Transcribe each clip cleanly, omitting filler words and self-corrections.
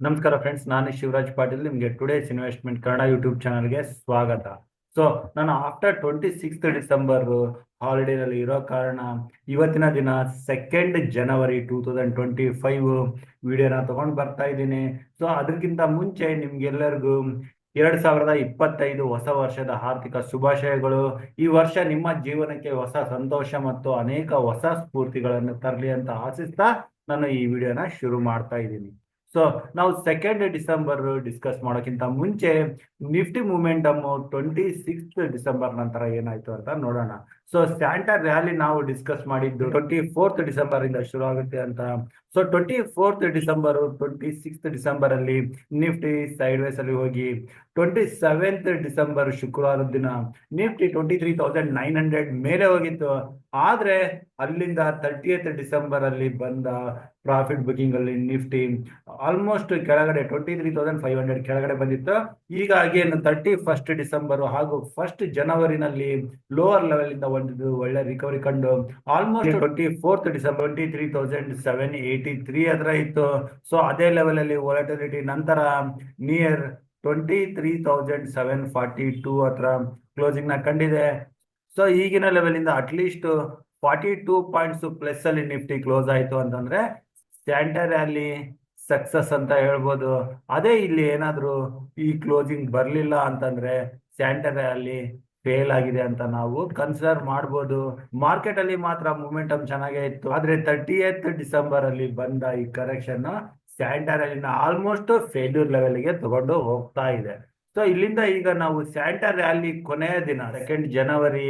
ನಮಸ್ಕಾರ ಫ್ರೆಂಡ್ಸ್, ನಾನು ಶಿವರಾಜ್ ಪಾಟೀಲ್. ನಿಮಗೆ ಟುಡೇಸ್ ಇನ್ವೆಸ್ಟ್ಮೆಂಟ್ ಕನ್ನಡ ಯೂಟ್ಯೂಬ್ ಚಾನಲ್ಗೆ ಸ್ವಾಗತ. ಸೊ ನಾನು ಆಫ್ಟರ್ 26th ಡಿಸೆಂಬರ್ ಹಾಲಿಡೇನಲ್ಲಿ ಇರೋ ಕಾರಣ ಇವತ್ತಿನ ದಿನ 2nd ಜನವರಿ 2025 ವಿಡಿಯೋನ ತಗೊಂಡು ಬರ್ತಾ ಇದ್ದೀನಿ. ಸೊ ಅದಕ್ಕಿಂತ ಮುಂಚೆ ನಿಮ್ಗೆಲ್ಲರಿಗೂ 2025 ಹೊಸ ವರ್ಷದ ಆರ್ಥಿಕ ಶುಭಾಶಯಗಳು. ಈ ವರ್ಷ ನಿಮ್ಮ ಜೀವನಕ್ಕೆ ಹೊಸ ಸಂತೋಷ ಮತ್ತು ಅನೇಕ ಹೊಸ ಸ್ಫೂರ್ತಿಗಳನ್ನು ತರಲಿ ಅಂತ ಆಶಿಸ್ತಾ ನಾನು ಈ ವಿಡಿಯೋನ ಶುರು ಮಾಡ್ತಾ ಇದ್ದೀನಿ. ಸೊ ನಾವು 2nd ಡಿಸೆಂಬರ್ ಡಿಸ್ಕಸ್ ಮಾಡೋಕ್ಕಿಂತ ಮುಂಚೆ ನಿಫ್ಟಿ ಮೂಮೆಂಟಮ್ 26th ಡಿಸೆಂಬರ್ ನಂತರ ಏನಾಯ್ತು ಅಂತ ನೋಡೋಣ. ಸೊ ಸ್ಟ್ಯಾಂಟಾ ರ್ಯಾಲಿ ನಾವು ಡಿಸ್ಕಸ್ ಮಾಡಿದ್ದು 24th ಡಿಸೆಂಬರ್ ಇಂದ ಶುರು ಆಗುತ್ತೆ ಅಂತ. So 24th December 26th December ಅಲ್ಲಿ ನಿಫ್ಟಿ ಸೈಡ್ ವೇಸ್ ಅಲ್ಲಿ ಹೋಗಿ 27th ಡಿಸೆಂಬರ್ ಶುಕ್ರವಾರದ ದಿನ ನಿಫ್ಟಿ 23,900 ಮೇಲೆ ಹೋಗಿತ್ತು. ಆದ್ರೆ ಅಲ್ಲಿಂದ 30th ಡಿಸೆಂಬರ್ ಅಲ್ಲಿ ಬಂದ ಪ್ರಾಫಿಟ್ ಬುಕಿಂಗ್ ಅಲ್ಲಿ ನಿಫ್ಟಿ ಆಲ್ಮೋಸ್ಟ್ ಕೆಳಗಡೆ 23,500 ಕೆಳಗಡೆ ಬಂದಿತ್ತು. ಈಗ ಅಗೇನ್ 31st ಡಿಸೆಂಬರ್ ಹಾಗೂ 1st ಜನವರಿನಲ್ಲಿ ಲೋವರ್ ಲೆವೆಲ್ ಇಂದ ಒಂದು ಒಳ್ಳೆ ರಿಕವರಿ ಕಂಡು ಆಲ್ಮೋಸ್ಟ್ 24th ಡಿಸೆಂಬರ್ 23,783 ಹತ್ರ ಇತ್ತು. ಸೊ ಅದೇ ಲೆವೆಲ್ ಅಲ್ಲಿ ವಾಲಟಿಲಿಟಿ ನಂತರ ನಿಯರ್ 23,742 ಹತ್ರ ಕ್ಲೋಸಿಂಗ್ ನ ಕಂಡಿದೆ. ಸೊ ಈಗಿನ ಲೆವೆಲ್ ಇಂದ ಅಟ್ಲೀಸ್ಟ್ 42 ಪಾಯಿಂಟ್ಸ್ ಪ್ಲಸ್ ಅಲ್ಲಿ ನಿಫ್ಟಿ ಕ್ಲೋಸ್ ಆಯ್ತು ಅಂತಂದ್ರೆ ಸ್ಟ್ಯಾಂಟಾ ರ್ಯಾಲಿ ಸಕ್ಸಸ್ ಅಂತ ಹೇಳ್ಬೋದು. ಅದೇ ಇಲ್ಲಿ ಏನಾದ್ರು ಈ ಕ್ಲೋಸಿಂಗ್ ಬರ್ಲಿಲ್ಲ ಅಂತಂದ್ರೆ ಸ್ಟ್ಯಾಂಟಾ ರ್ಯಾಲಿ ಫೇಲ್ ಆಗಿದೆ ಅಂತ ನಾವು ಕನ್ಸಿಡರ್ ಮಾಡ್ಬೋದು. ಮಾರ್ಕೆಟ್ ಅಲ್ಲಿ ಮಾತ್ರ ಮೂಮೆಂಟಮ್ ಚೆನ್ನಾಗೇ ಇತ್ತು. ಆದ್ರೆ 30th ಡಿಸೆಂಬರ್ ಅಲ್ಲಿ ಬಂದ ಈ ಕರೆಕ್ಷನ್ ಸ್ಟ್ಯಾಂಟಾ ರ್ಯಾಲಿನ ಆಲ್ಮೋಸ್ಟ್ ಫೇಲ್ಯೂರ್ ಲೆವೆಲ್ಗೆ ತಗೊಂಡು ಹೋಗ್ತಾ ಇದೆ. ಸೊ ಇಲ್ಲಿಂದ ಈಗ ನಾವು ಸ್ಟ್ಯಾಂಟಾ ರ್ಯಾಲಿ ಕೊನೆಯ ದಿನ 2nd ಜನವರಿ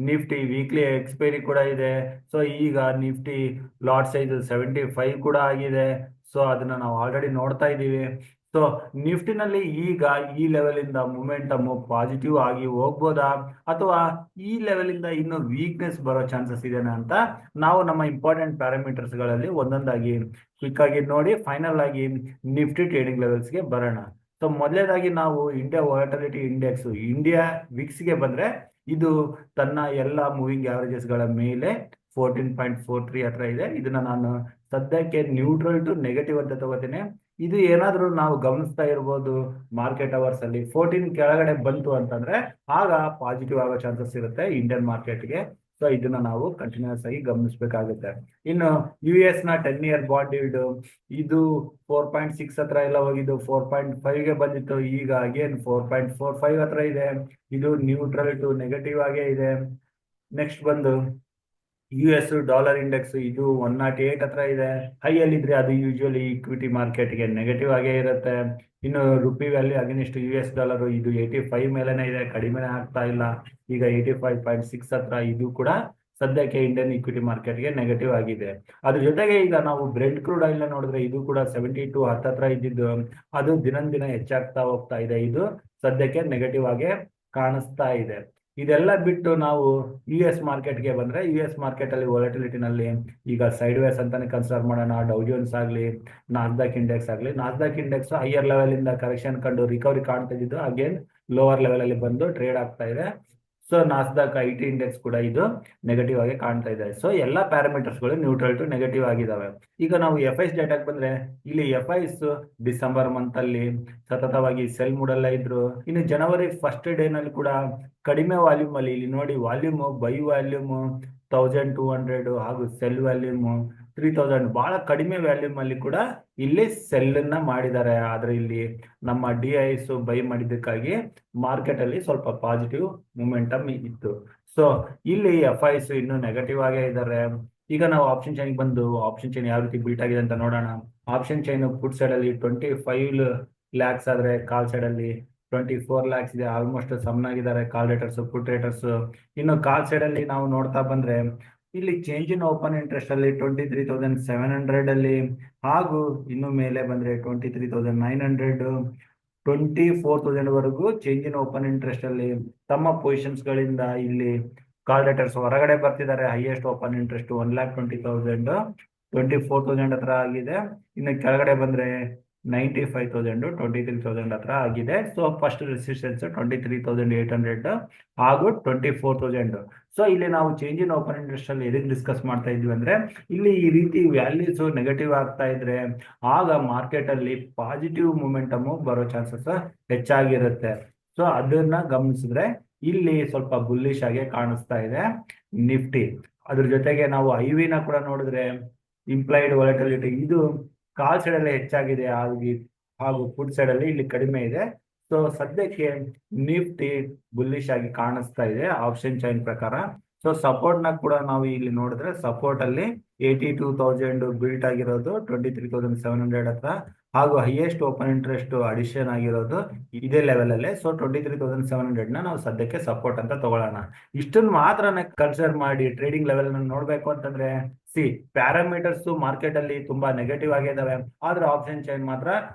ನಿಫ್ಟಿ ವೀಕ್ಲಿ ಎಕ್ಸ್ಪೈರಿ ಕೂಡ ಇದೆ. ಸೊ ಈಗ ನಿಫ್ಟಿ ಲಾಟ್ ಸೈಜ್ 75 ಕೂಡ ಆಗಿದೆ. ಸೊ ಅದನ್ನ ನಾವು ಆಲ್ರೆಡಿ ನೋಡ್ತಾ ಇದ್ದೀವಿ. ಸೊ ನಿಫ್ಟಿನಲ್ಲಿ ಈಗ ಈ ಲೆವೆಲ್ ಇಂದ ಮೂಮೆಂಟಮ್ ಪಾಸಿಟಿವ್ ಆಗಿ ಹೋಗ್ಬೋದಾ ಅಥವಾ ಈ ಲೆವೆಲ್ ಇಂದ ಇನ್ನು ವೀಕ್ನೆಸ್ ಬರೋ ಚಾನ್ಸಸ್ ಇದೆನಾ ಅಂತ ನಾವು ನಮ್ಮ ಇಂಪಾರ್ಟೆಂಟ್ ಪ್ಯಾರಾಮೀಟರ್ಸ್ ಗಳಲ್ಲಿ ಒಂದೊಂದಾಗಿ ಕ್ವಿಕ್ ಆಗಿ ನೋಡಿ ಫೈನಲ್ ಆಗಿ ನಿಫ್ಟಿ ಟ್ರೇಡಿಂಗ್ ಲೆವೆಲ್ಸ್ಗೆ ಬರೋಣ. ಸೊ ಮೊದಲನೇದಾಗಿ ನಾವು ಇಂಡಿಯಾ ವಾಲಟಿಲಿಟಿ ಇಂಡೆಕ್ಸ್ ಇಂಡಿಯಾ ವಿಕ್ಸ್ಗೆ ಬಂದ್ರೆ ಇದು ತನ್ನ ಎಲ್ಲ ಮೂವಿಂಗ್ ಆವರೇಜಸ್ ಗಳ ಮೇಲೆ 14.43 ಹತ್ರ ಇದೆ. ಇದನ್ನ ನಾನು ಸದ್ಯಕ್ಕೆ ನ್ಯೂಟ್ರಲ್ ಟು ನೆಗೆಟಿವ್ ಅಂತ ತಗೋತೀನಿ. ಇದು ಏನಾದ್ರೂ ನಾವು ಗಮನಿಸ್ತಾ ಇರ್ಬೋದು, ಮಾರ್ಕೆಟ್ ಅವರ್ಸ್ ಅಲ್ಲಿ 14 ಕೆಳಗಡೆ ಬಂತು ಅಂತಂದ್ರೆ ಆಗ ಪಾಸಿಟಿವ್ ಆಗೋ ಚಾನ್ಸಸ್ ಇರುತ್ತೆ ಇಂಡಿಯನ್ ಮಾರ್ಕೆಟ್ಗೆ. ಸೊ ಇದನ್ನ ನಾವು ಕಂಟಿನ್ಯೂಸ್ ಆಗಿ ಗಮನಿಸಬೇಕಾಗುತ್ತೆ. ಇನ್ನು US ನ 10 year ಬಾಂಡ್ ಈಲ್ಡ್ ಇದು 4.6 ಹತ್ರ ಎಲ್ಲ ಹೋಗಿದ್ದು 4.5ಗೆ ಬಂದಿತ್ತು. ಈಗ ಅಗೇನ್ 4.45 ಹತ್ರ ಇದೆ. ಇದು ನ್ಯೂಟ್ರಲ್ ಟು ನೆಗೆಟಿವ್ ಆಗೇ ಇದೆ. ನೆಕ್ಸ್ಟ್ ಬಂದು US ಡಾಲರ್ ಇಂಡೆಕ್ಸ್ ಇದು 108 ಹತ್ರ ಇದೆ. ಹೈ ಅಲ್ಲಿ ಇದ್ರೆ ಅದು ಯೂಶುವಲಿ ಇಕ್ವಿಟಿ ಮಾರ್ಕೆಟ್ಗೆ ನೆಗೆಟಿವ್ ಆಗೇ ಇರುತ್ತೆ. ಇನ್ನು rupee value against US dollar ಇದು 85 ಮೇಲೆನೇ ಇದೆ, ಕಡಿಮೆನೇ ಆಗ್ತಾ ಇಲ್ಲ. ಈಗ 85.6 ಹತ್ರ ಇದು ಕೂಡ ಸದ್ಯಕ್ಕೆ ಇಂಡಿಯನ್ ಇಕ್ವಿಟಿ ಮಾರ್ಕೆಟ್ಗೆ ನೆಗೆಟಿವ್ ಆಗಿದೆ. ಅದ್ರ ಜೊತೆಗೆ ಈಗ ನಾವು ಬ್ರೆಂಟ್ ಕ್ರೂಡ್ ಆಯಿಲ್ ನೋಡಿದ್ರೆ ಇದು ಕೂಡ 72 ಹತ್ತತ್ರ ಇದ್ದಿದ್ದು ಅದು ದಿನ ಹೆಚ್ಚಾಗ್ತಾ ಹೋಗ್ತಾ ಇದೆ. ಇದು ಸದ್ಯಕ್ಕೆ ನೆಗೆಟಿವ್ ಆಗೇ ಕಾಣಿಸ್ತಾ ಇದೆ. ಇದೆಲ್ಲ ಬಿಟ್ಟು ನಾವು US ಮಾರ್ಕೆಟ್ಗೆ ಬಂದ್ರೆ US ಮಾರ್ಕೆಟ್ ಅಲ್ಲಿ ವಾಲಟಿಲಿಟಿನಲ್ಲಿ ಈಗ ಸೈಡ್ ವೇಸ್ ಅಂತಾನೆ ಕನ್ಸಿಡರ್ ಮಾಡೋಣ. ಡೌ ಜೋನ್ಸ್ ಆಗ್ಲಿ, ನಾಸ್ಡಾಕ್ ಇಂಡೆಕ್ಸ್ ಆಗ್ಲಿ, ನಾಸ್ಡಾಕ್ ಇಂಡೆಕ್ಸ್ ಹೈಯರ್ ಲೆವೆಲ್ ಇಂದ ಕರೆಕ್ಷನ್ ಕಂಡು ರಿಕವರಿ ಕಾಣ್ತಾ ಇದ್ದು ಅಗೇನ್ ಲೋವರ್ ಲೆವೆಲ್ ಅಲ್ಲಿ ಬಂದು ಟ್ರೇಡ್ ಆಗ್ತಾ ಇದೆ. ಸೊ ನಾಸ್ಡಾಕ್ IT ಇಂಡೆಕ್ಸ್ ಕೂಡ ಇದು ನೆಗೆಟಿವ್ ಆಗಿ ಕಾಣ್ತಾ ಇದೆ. ಸೊ ಎಲ್ಲಾ ಪ್ಯಾರಾಮೀಟರ್ಸ್ ಗಳು ನ್ಯೂಟ್ರಲ್ ಟು ನೆಗೆಟಿವ್ ಆಗಿದಾವೆ. ಈಗ ನಾವು FIs ಡೇಟಾಕ್ಕೆ ಬಂದ್ರೆ ಇಲ್ಲಿ FIs ಡಿಸೆಂಬರ್ ಮಂತ್ ಅಲ್ಲಿ ಸತತವಾಗಿ ಸೆಲ್ ಮೂಡಲ್ಲೇ ಇದ್ರು. ಇನ್ನು ಜನವರಿ ಫಸ್ಟ್ ಡೇ ನಲ್ಲಿ ಕೂಡ ಕಡಿಮೆ ವಾಲ್ಯೂಮ್ ಅಲ್ಲಿ ಇಲ್ಲಿ ನೋಡಿ ವಾಲ್ಯೂಮ್ ಬೈ ವಾಲ್ಯೂಮ್ 1200 ಹಾಗೂ ಸೆಲ್ ವ್ಯಾಲ್ಯೂಮ್ 3000 ಬಹಳ ಕಡಿಮೆ ವ್ಯಾಲ್ಯೂಮ್ ಅಲ್ಲಿ ಕೂಡ ಇಲ್ಲಿ ಸೆಲ್ ಅನ್ನ ಮಾಡಿದ್ದಾರೆ. ಆದ್ರೆ ಇಲ್ಲಿ ನಮ್ಮ DIs ಬೈ ಮಾಡಿದ್ದಕ್ಕಾಗಿ ಮಾರ್ಕೆಟ್ ಅಲ್ಲಿ ಸ್ವಲ್ಪ ಪಾಸಿಟಿವ್ ಮೂಮೆಂಟಮ್ ಇತ್ತು. ಸೊ ಇಲ್ಲಿ FIs ಇನ್ನು ನೆಗೆಟಿವ್ ಆಗೇ ಇದ್ದಾರೆ. ಈಗ ನಾವು ಆಪ್ಷನ್ ಚೈನ್ ಬಂದು ಆಪ್ಷನ್ ಚೈನ್ ಯಾವ ರೀತಿ ಬಿಲ್ಟ್ ಆಗಿದೆ ಅಂತ ನೋಡೋಣ. ಆಪ್ಷನ್ ಚೈನ್ ಪುಟ್ ಸೈಡ್ ಅಲ್ಲಿ 25 lakhs ಆದ್ರೆ ಕಾಲ್ ಸೈಡ್ ಅಲ್ಲಿ 24 lakhs ಇದೆ. ಆಲ್ಮೋಸ್ಟ್ ಸಮನಾಗಿದ್ದಾರೆ ಕಾಲ್ ರೇಟರ್ಸ್ ಪುಟ್ ರೇಟರ್ಸ್. ಇನ್ನು ಕಾಲ್ ಸೈಡ್ ಅಲ್ಲಿ ನಾವು ನೋಡ್ತಾ ಬಂದ್ರೆ ಇಲ್ಲಿ ಚೇಂಜ್ ಇನ್ ಓಪನ್ ಇಂಟ್ರೆಸ್ಟ್ ಅಲ್ಲಿ 23,700 ಅಲ್ಲಿ ಹಾಗೂ ಇನ್ನು ಮೇಲೆ ಬಂದ್ರೆ 23,900 24,000 ವರೆಗೂ ಚೇಂಜ್ ಇನ್ ಓಪನ್ ಇಂಟ್ರೆಸ್ಟ್ ಅಲ್ಲಿ ತಮ್ಮ ಪೊಸಿಷನ್ಸ್ ಗಳಿಂದ ಇಲ್ಲಿ ಕಾಲ್ ರೇಟರ್ಸ್ ಹೊರಗಡೆ ಬರ್ತಿದ್ದಾರೆ. ಹೈಯೆಸ್ಟ್ ಓಪನ್ ಇಂಟ್ರೆಸ್ಟ್ 1,20,000 24,000 ಹತ್ರ ಆಗಿದೆ. ಇನ್ನು ಕೆಳಗಡೆ ಬಂದ್ರೆ 95,000 23,000 ಹತ್ರ ಆಗಿದೆ. ಸೊ ಫಸ್ಟ್ ರೆಸಿಸ್ಟೆನ್ಸ್ 23,800 ಹಾಗೂ 24,000. ಸೊ ಇಲ್ಲಿ ನಾವು ಚೇಂಜ್ ಇನ್ ಓಪನ್ ಇಂಟ್ರೆಸ್ಟ್ ಅಲ್ಲಿ ಎದಕ್ಕೆ ಡಿಸ್ಕಸ್ ಮಾಡ್ತಾ ಇದ್ವಿ ಅಂದ್ರೆ, ಇಲ್ಲಿ ಈ ರೀತಿ ವ್ಯಾಲ್ಯೂಸ್ ನೆಗೆಟಿವ್ ಆಗ್ತಾ ಇದ್ರೆ ಆಗ ಮಾರ್ಕೆಟ್ ಅಲ್ಲಿ ಪಾಸಿಟಿವ್ ಮೊಮೆಂಟಮ್ ಬರೋ ಚಾನ್ಸಸ್ ಹೆಚ್ಚಾಗಿರುತ್ತೆ. ಸೊ ಅದನ್ನ ಗಮನಿಸಿದ್ರೆ ಇಲ್ಲಿ ಸ್ವಲ್ಪ ಬುಲ್ಲಿಶ್ ಆಗಿ ಕಾಣಿಸ್ತಾ ಇದೆ ನಿಫ್ಟಿ. ಅದ್ರ ಜೊತೆಗೆ ನಾವು ಐವಿನ ಕೂಡ ನೋಡಿದ್ರೆ ಇಂಪ್ಲೈಡ್ ವಾಲಟಿಲಿಟಿ ಇದು ಕಾಲ್ ಸೈಡ್ ಅಲ್ಲಿ ಹೆಚ್ಚಾಗಿದೆ ಹಾಗೂ ಫುಡ್ ಸೈಡ್ ಅಲ್ಲಿ ಇಲ್ಲಿ ಕಡಿಮೆ ಇದೆ. ಸೊ ಸದ್ಯಕ್ಕೆ ನಿಫ್ಟಿ ಬುಲ್ಲಿಶ್ ಆಗಿ ಕಾಣಿಸ್ತಾ ಇದೆ ಆಪ್ಷನ್ ಚೈನ್ ಪ್ರಕಾರ. ಸೊ ಸಪೋರ್ಟ್ ನ ಕೂಡ ನಾವು ಇಲ್ಲಿ ನೋಡಿದ್ರೆ ಸಪೋರ್ಟ್ ಅಲ್ಲಿ 82,000 ಬಿಲ್ಟ್ ಆಗಿರೋದು 23,700 ಹತ್ರ, ಹಾಗೂ ಹೈಯೆಸ್ಟ್ ಓಪನ್ ಇಂಟ್ರೆಸ್ಟ್ ಅಡಿಷನ್ ಆಗಿರೋದು ಇದೇ ಲೆವೆಲ್ ಅಲ್ಲೇ. ಸೊ 23,700 ನಾವು ಸದ್ಯಕ್ಕೆ ಸಪೋರ್ಟ್ ಅಂತ ತಗೊಳ್ಳೋಣ. ಇಷ್ಟನ್ನು ಮಾತ್ರ ಕನ್ಸಿಡರ್ ಮಾಡಿ ಟ್ರೇಡಿಂಗ್ ಲೆವೆಲ್ ನೋಡ್ಬೇಕು ಅಂತಂದ್ರೆ ಪ್ಯಾರಾಮೀಟರ್ಸ್ ಮಾರ್ಕೆಟ್ ಅಲ್ಲಿ ತುಂಬಾ ನೆಗೆಟಿವ್ ಆಗಿದಾವೆ, ಆದ್ರೆ ಆಪ್ಷನ್ ಚೈನ್ ಮಾತ್ರ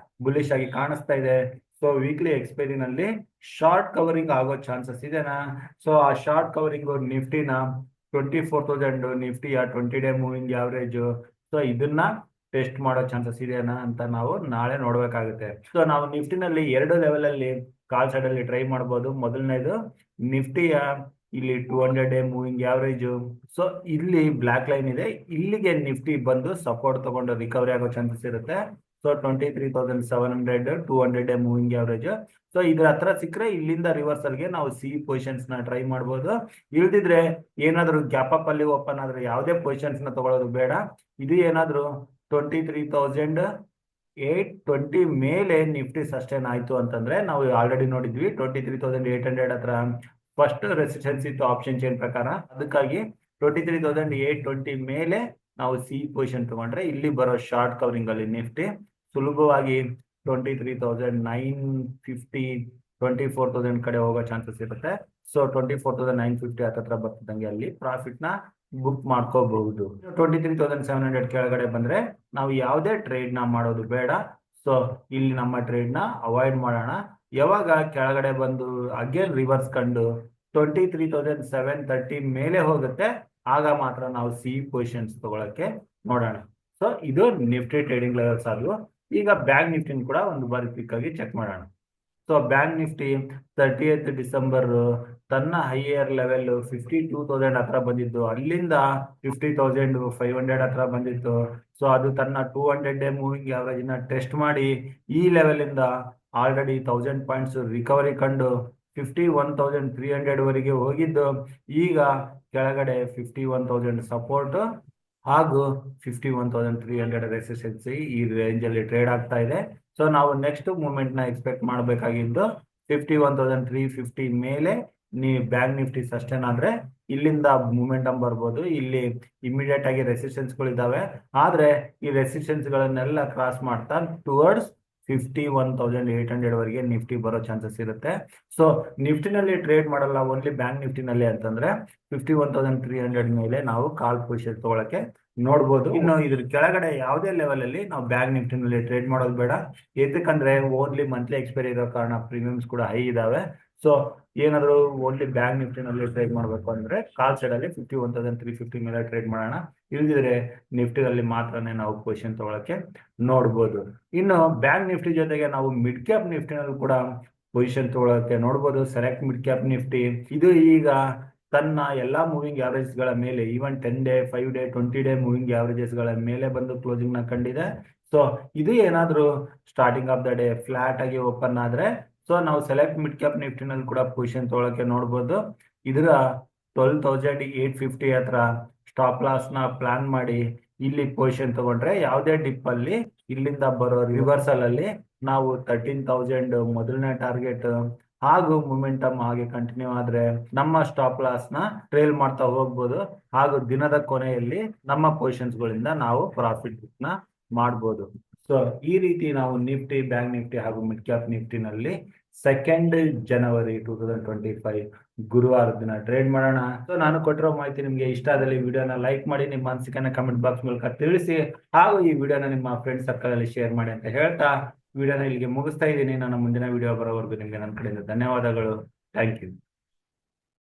ಬುಲಿಶ್ ಆಗಿ ಕಾಣಿಸ್ತಾ ಇದೆ. ಸೊ ವೀಕ್ಲಿ ಎಕ್ಸ್ಪೈರಿ ನಲ್ಲಿ ಶಾರ್ಟ್ ಕವರಿಂಗ್ ಆಗೋ ಚಾನ್ಸಸ್ ಇದೆನಾ? ಸೊ ಆ ಶಾರ್ಟ್ ಕವರಿಂಗ್ ನಿಫ್ಟಿನ 24,000 ನಿಫ್ಟಿಯ 20-day ಮೂವಿಂಗ್ ಆವರೇಜ್, ಸೊ ಇದನ್ನ ಟೆಸ್ಟ್ ಮಾಡೋ ಚಾನ್ಸಸ್ ಇದೆನಾ ಅಂತ ನಾವು ನಾಳೆ ನೋಡ್ಬೇಕಾಗುತ್ತೆ. ಸೊ ನಾವು ನಿಫ್ಟಿನಲ್ಲಿ 2 ಲೆವೆಲ್ ಅಲ್ಲಿ ಕಾಲ್ ಸೈಡ್ ಅಲ್ಲಿ ಟ್ರೈ ಮಾಡಬಹುದು. ಮೊದಲನೇದು ನಿಫ್ಟಿಯ ಇಲ್ಲಿ 200-day ಮೂವಿಂಗ್ ಆವರೇಜ್. ಸೊ ಇಲ್ಲಿ ಬ್ಲಾಕ್ ಲೈನ್ ಇದೆ, ಇಲ್ಲಿಗೆ ನಿಫ್ಟಿ ಬಂದು ಸಪೋರ್ಟ್ ತಗೊಂಡು ರಿಕವರಿ ಆಗೋ ಚಾನ್ಸಸ್ ಇರುತ್ತೆ. So 23,700 200-day moving average. So ಇದ್ರ ಹತ್ರ ಸಿಕ್ಕರೆ ಇಲ್ಲಿಂದ ರಿವರ್ಸಲ್ ಗೆ ನಾವು ಸಿ ಪೊಸಿಷನ್ಸ್ ನ ಟ್ರೈ ಮಾಡಬಹುದು. ಇಲ್ದಿದ್ರೆ ಏನಾದ್ರು ಗ್ಯಾಪ್ ಅಪ್ ಅಲ್ಲಿ ಓಪನ್ ಆದ್ರೆ ಯಾವುದೇ ಪೊಸಿಷನ್ಸ್ ನ ತಗೊಳ್ಳೋದು ಬೇಡ. ಇದು ಏನಾದ್ರು 23,820 ಮೇಲೆ ನಿಫ್ಟಿ ಸಸ್ಟೈನ್ ಆಯ್ತು ಅಂತಂದ್ರೆ, ನಾವು ಆಲ್ರೆಡಿ ನೋಡಿದ್ವಿ 23,800 ಹತ್ರ ಫಸ್ಟ್ ರೆಸಿಸ್ಟೆನ್ಸ್ ಇತ್ತು ಆಪ್ಷನ್ ಚೈನ್ ಪ್ರಕಾರ. ಅದಕ್ಕಾಗಿ 23,820 ಮೇಲೆ ನಾವು ಸಿ ಪೊಸಿಷನ್ ತಗೊಂಡ್ರೆ ಇಲ್ಲಿ ಬರೋ ಶಾರ್ಟ್ ಕವರಿಂಗ್ ಅಲ್ಲಿ ನಿಫ್ಟಿ ಸುಲಭವಾಗಿ 23,950 24,000 ಕಡೆ ಹೋಗೋ ಚಾನ್ಸಸ್ ಇರುತ್ತೆ. ಸೊ 24,950 ಹತ್ರ ಬರ್ತಿದ್ದಂಗೆ ಅಲ್ಲಿ ಪ್ರಾಫಿಟ್ ನ ಬುಕ್ ಮಾಡ್ಕೋಬಹುದು. 23,700 ಕೆಳಗಡೆ ಬಂದ್ರೆ ನಾವು ಯಾವುದೇ ಟ್ರೇಡ್ ನ ಮಾಡೋದು ಬೇಡ. ಸೊ ಇಲ್ಲಿ ನಮ್ಮ ಟ್ರೇಡ್ ನ ಅವಾಯ್ಡ್ ಮಾಡೋಣ. ಯಾವಾಗ ಕೆಳಗಡೆ ಬಂದು ಅಗೇನ್ ರಿವರ್ಸ್ ಕಂಡು 23,730 ಮೇಲೆ ಹೋಗುತ್ತೆ ಆಗ ಮಾತ್ರ ನಾವು ಸಿ ಪೊಸಿಷನ್ಸ್ ತಗೊಳಕ್ಕೆ ನೋಡೋಣ. ಸೊ ಇದು ನಿಫ್ಟಿ ಟ್ರೇಡಿಂಗ್ ಲೆವೆಲ್ಸ್ ಆದ್ವು. ಈಗ ಬ್ಯಾಂಕ್ ನಿಫ್ಟಿನ ಕೂಡ ಒಂದು ಬಾರಿ ಕ್ವಿಕ್ ಆಗಿ ಚೆಕ್ ಮಾಡೋಣ. So bank Nifty 30th December ತನ್ನ ಹೈಯರ್ ಲೆವೆಲ್ 52,000 ಹತ್ರ ಬಂದಿದ್ದು, ಅಲ್ಲಿಂದ 50,500 ಹತ್ರ ಬಂದಿತ್ತು. ಸೊ ಅದು ತನ್ನ 200-day ಮೂವಿಂಗ್ ಆವರೇಜ್ ನ ಟೆಸ್ಟ್ ಮಾಡಿ ಈ ಲೆವೆಲ್ ಇಂದ ಆಲ್ರೆಡಿ 1000 ಪಾಯಿಂಟ್ಸ್ ರಿಕವರಿ ಕಂಡು 51,300 ವರೆಗೆ ಹೋಗಿದ್ದು, ಈಗ ಕೆಳಗಡೆ 51,000 ಸಪೋರ್ಟ್ ಹಾಗೂ 51,300 ರೆಸಿಸ್ಟೆನ್ಸ್ ಈ ರೇಂಜ್ ಅಲ್ಲಿ ಟ್ರೇಡ್ ಆಗ್ತಾ ಇದೆ. ಸೊ ನಾವು ನೆಕ್ಸ್ಟ್ ಮೂವ್ಮೆಂಟ್ ನ ಎಕ್ಸ್ಪೆಕ್ಟ್ ಮಾಡಬೇಕಾಗಿದ್ದು 51,350 ಮೇಲೆ ಬ್ಯಾಂಕ್ ನಿಫ್ಟಿ ಸಸ್ಟೈನ್ ಆದ್ರೆ ಇಲ್ಲಿಂದ ಮೂಮೆಂಟಮ್ ಬರ್ಬೋದು. ಇಲ್ಲಿ ಇಮಿಡಿಯೇಟ್ ಆಗಿ ರೆಸಿಸ್ಟೆನ್ಸ್ ಗಳಿದಾವೆ, ಆದ್ರೆ ಈ ರೆಸಿಸ್ಟೆನ್ಸ್ ಗಳನ್ನೆಲ್ಲ ಕ್ರಾಸ್ ಮಾಡ್ತಾ ಟುವರ್ಡ್ಸ್ 51,800 ವರೆಗೆ ನಿಫ್ಟಿ ಬರೋ ಚಾನ್ಸಸ್ ಇರುತ್ತೆ. ಸೊ ನಿಫ್ಟಿನಲ್ಲಿ ಟ್ರೇಡ್ ಮಾಡಲ್ಲ, ಓನ್ಲಿ ಬ್ಯಾಂಕ್ ನಿಫ್ಟಿನಲ್ಲಿ ಅಂತಂದ್ರೆ 51,300 ಮೇಲೆ ನಾವು ಕಾಲ್ ಪೊಸಿಷನ್ ತಗೊಳಕ್ಕೆ ನೋಡ್ಬೋದು. ಇನ್ನು ಇದ್ರ ಕೆಳಗಡೆ ಯಾವುದೇ ಲೆವೆಲ್ ಅಲ್ಲಿ ನಾವು ಬ್ಯಾಂಕ್ ನಿಫ್ಟಿನಲ್ಲಿ ಟ್ರೇಡ್ ಮಾಡೋದು ಬೇಡ. ಏತಕ್ಕಂದ್ರೆ ಓನ್ಲಿ ಮಂತ್ಲಿ ಎಕ್ಸ್ಪೈರಿ ಇರೋ ಕಾರಣ ಪ್ರೀಮಿಯಮ್ಸ್ ಕೂಡ ಹೈ ಇದಾವೆ. ಸೊ ಏನಾದ್ರು ಓನ್ಲಿ ಬ್ಯಾಂಕ್ ನಿಫ್ಟಿನಲ್ಲಿ ಟ್ರೇಡ್ ಮಾಡಬೇಕು ಅಂದ್ರೆ ಕಾಲ್ ಸೈಡ್ ಅಲ್ಲಿ 51,350 ಮೇಲೆ ಟ್ರೇಡ್ ಮಾಡೋಣ. ಇಲ್ದಿದ್ರೆ ನಿಫ್ಟಿನಲ್ಲಿ ಮಾತ್ರನೇ ನಾವು ಪೊಸಿಷನ್ ತಗೊಳಕ್ಕೆ ನೋಡ್ಬೋದು. ಇನ್ನು ಬ್ಯಾಂಕ್ ನಿಫ್ಟಿ ಜೊತೆಗೆ ನಾವು ಮಿಡ್ ಕ್ಯಾಪ್ ನಿಫ್ಟಿನಲ್ಲಿ ಕೂಡ ಪೊಸಿಷನ್ ತಗೊಳಕ್ಕೆ ನೋಡ್ಬೋದು. ಸೆಲೆಕ್ಟ್ ಮಿಡ್ ಕ್ಯಾಪ್ ನಿಫ್ಟಿ ಇದು ಈಗ ತನ್ನ ಎಲ್ಲಾ ಮೂವಿಂಗ್ ಆವರೇಜ್ ಗಳ ಮೇಲೆ, even 10-day 5-day 20-day moving averages ಗಳ ಮೇಲೆ ಬಂದು ಕ್ಲೋಸಿಂಗ್ ನ ಕಂಡಿದೆ. ಸೊ ಇದು ಏನಾದ್ರು starting of the day flat ಆಗಿ ಓಪನ್ ಆದ್ರೆ ಸೊ ನಾವು ಸೆಲೆಕ್ಟ್ ಮಿಡ್ ಕ್ಯಾಪ್ ನಿಫ್ಟಿನಲ್ಲಿ ಕೂಡ ಪೊಸಿಷನ್ ತಗೊಳಕ್ಕೆ ನೋಡ್ಬೋದು. ಇದರ 12,850 ಹತ್ರ ಸ್ಟಾಪ್ ಲಾಸ್ ನ ಪ್ಲಾನ್ ಮಾಡಿ ಇಲ್ಲಿ ಪೊಸಿಷನ್ ತಗೊಂಡ್ರೆ ಯಾವುದೇ ಡಿಪ್ ಅಲ್ಲಿ ಇಲ್ಲಿಂದ ಬರೋ ರಿವರ್ಸಲ್ ಅಲ್ಲಿ ನಾವು 13,000 ಮೊದಲನೇ ಟಾರ್ಗೆಟ್ ಹಾಗೂ ಮೊಮೆಂಟಮ್ ಹಾಗೆ ಕಂಟಿನ್ಯೂ ಆದ್ರೆ ನಮ್ಮ ಸ್ಟಾಪ್ ಲಾಸ್ ನ ಟ್ರೇಲ್ ಮಾಡ್ತಾ ಹೋಗ್ಬೋದು. ಹಾಗೂ ದಿನದ ಕೊನೆಯಲ್ಲಿ ನಮ್ಮ ಪೊಸಿಷನ್ಸ್ ಗಳಿಂದ ನಾವು ಪ್ರಾಫಿಟ್ ನ ಮಾಡ್ಬೋದು. ಸೊ ಈ ರೀತಿ ನಾವು ನಿಫ್ಟಿ, ಬ್ಯಾಂಕ್ ನಿಫ್ಟಿ ಹಾಗೂ ಮಿಡ್ ಕ್ಯಾಪ್ ನಿಫ್ಟಿನಲ್ಲಿ 2nd ಜನವರಿ 2025 ಗುರುವಾರ ದಿನ ಟ್ರೇಡ್ ಮಾಡೋಣ. ಸೊ ನಾನು ಕೊಟ್ಟಿರೋ ಮಾಹಿತಿ ನಿಮ್ಗೆ ಇಷ್ಟ ಆದಲ್ಲಿ ವಿಡಿಯೋನ ಲೈಕ್ ಮಾಡಿ, ನಿಮ್ಮ ಅನಿಸಿಕೆನ ಕಮೆಂಟ್ ಬಾಕ್ಸ್ ಮೂಲಕ ತಿಳಿಸಿ, ಹಾಗೂ ಈ ವಿಡಿಯೋನ ನಿಮ್ಮ ಫ್ರೆಂಡ್ ಸರ್ಕಲ್ ಅಲ್ಲಿ ಶೇರ್ ಮಾಡಿ ಅಂತ ಹೇಳ್ತಾ ವಿಡಿಯೋನ ಇಲ್ಲಿಗೆ ಮುಗಿಸ್ತಾ ಇದ್ದೀನಿ. ನನ್ನ ಮುಂದಿನ ವಿಡಿಯೋ ಬರೋವರೆಗೂ ನಿಮ್ಗೆ ನನ್ನ ಕಡೆಯಿಂದ ಧನ್ಯವಾದಗಳು. Thank you.